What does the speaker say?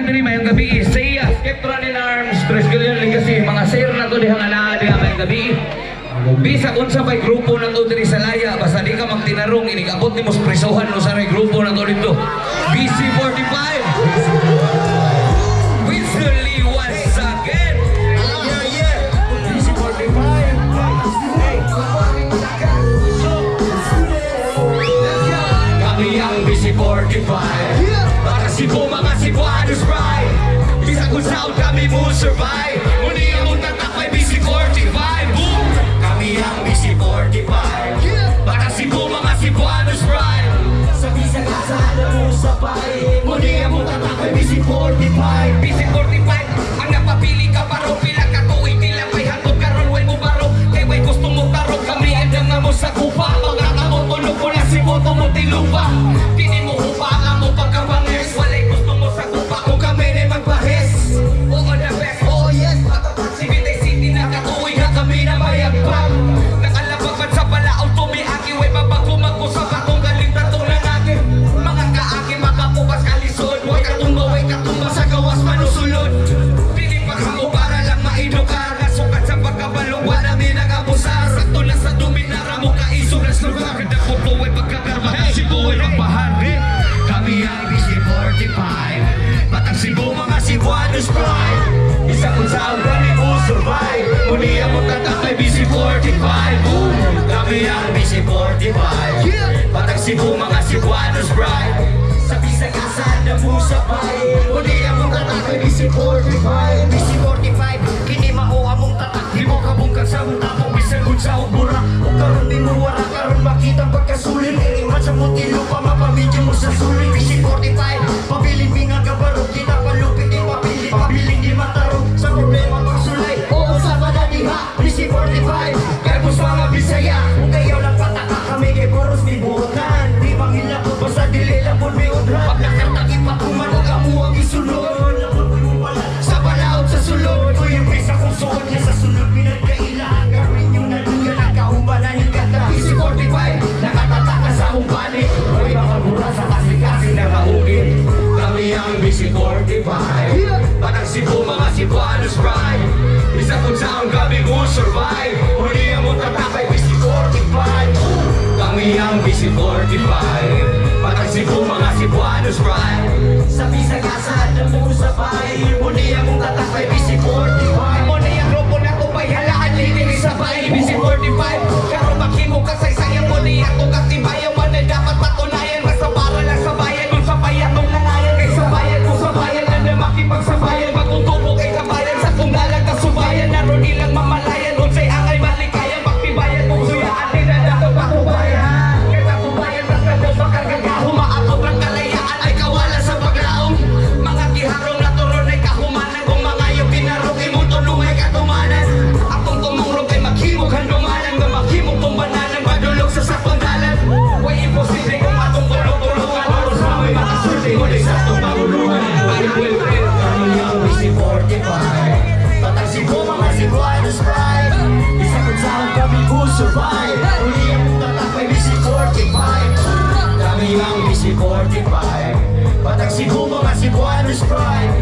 diri mayong gabi Saya Skeptron in Arms Tres Galion Legacy mga sir na to dihang anaa diha mayong gabi bisa unsa pay grupo na to diri sa laya basta di ka magtinarong inigabot ni mos presohan no sa grupo na to dito BC45 Winsley once again BC45 kami ang BC45 para Cebu mga Cebuanos pride bisa kung saan kami mo survive muli ang mong tatakay BC45 boom kami ang BC45 para Cebu mga Cebuanos pride sa bisa kasada mo sa pay muli ang mong tatakay BC45 BC45 ang napapili ka paro pila ka tuwi tila may hatod karon way mo baro kay way gusto mo taro kami andang nga mo sa kupa mga kamo tulog mo na si Moto mo tilupa pinin mo kupa nga mo pagkabangis walay gusto mo sa kupa kung kami na magbahes oo the best oh yes Cavite City na katuwi nga kami na mayagpang nakalabagman sa balaod tumiaki way babagumag ko sa batong galing tatong nangagin mga kaagi makapupas kalisod way katumba sa gawas manusulod pili pa ka mo para lang maidukar nasukat sa pagkabalong wala mi nagabusar sakto na sa duminara mo kaisog na slugar kada ko po way pagkagarma si buhay magbahar kami ang BC45 Batang Cebu mga Cebuanos pride isa kung saan kami mo survive muli ang magtatakay BC45 boom kami ang BC45 Batang Cebu mga Cebuanos pride sa bisa kasada mo sa pay muli ang magtatakay BC45 BC45 kini mao among tatak di mo kabungkag sa mong tapong bisan kung sa ubura o karon di mo wala karon makita pagkasulin iniman sa mutilo pa mapamidyo mo sa suling BC45 pabiling binga gabarog kinapalupit di pabiling di matarong sa problema pagsulay oo sa panadiha BC45 kaya pus mga Bisaya kung kayaw lang pataka kami kay Boros may buhotan di pangila po basta dili lang po may udran pag nakatagi pa kumanog amo ang isunod sa balaod sa sulod o yung bisa kong suot niya sa sulod pinagkailangan gawin yung naduga na kaubanan yung gata BC45 nakatataka sa umpani o yung makagura sa kasi na maugin kami ang BC45 Batang Cebu mga Cebuanos pride isa kung saan kami mo survive huli ang mong tatakay BC45 kami ang BC45 Batang Cebu mga Cebuanos pride sa bisa kasada mo sa pay huli ang mong tatakay BC45 muna yung grupo na kupay halaan litin sa pay BC45 karo maghimo kasaysayang muli ako katibayan man na dapat patunayan basta para lang sa bayan kung sa bayan kung nangayan kay sa bayan kung sa bayan na na makipagsabayan magtutubo kay kabayan sa kung dalag ka subayan naroon ilang mamalayan kung say angay malikayan pagtibayan kung suyaan din na dato patubayan kaya patubayan basta mo makagagaho maabot ng kalayaan ay kawala sa paglaong mga tiharong na turon ay kahumanan kung mga yung pinarong imong tulong ay katumanan akong tumurong ay maghimog handumanan nga maghimog tumbananan madulog sa sapundalan way imposible kung atong tulong-tulungan o sa may makasulti muli sa atong pangulungan kami ang BC45 Batang Cebu mga Cebuanos pride isa kung saan kami mo survive uli ang tatakay BC45 kami ang BC45 Batang Cebu mga Cebuanos pride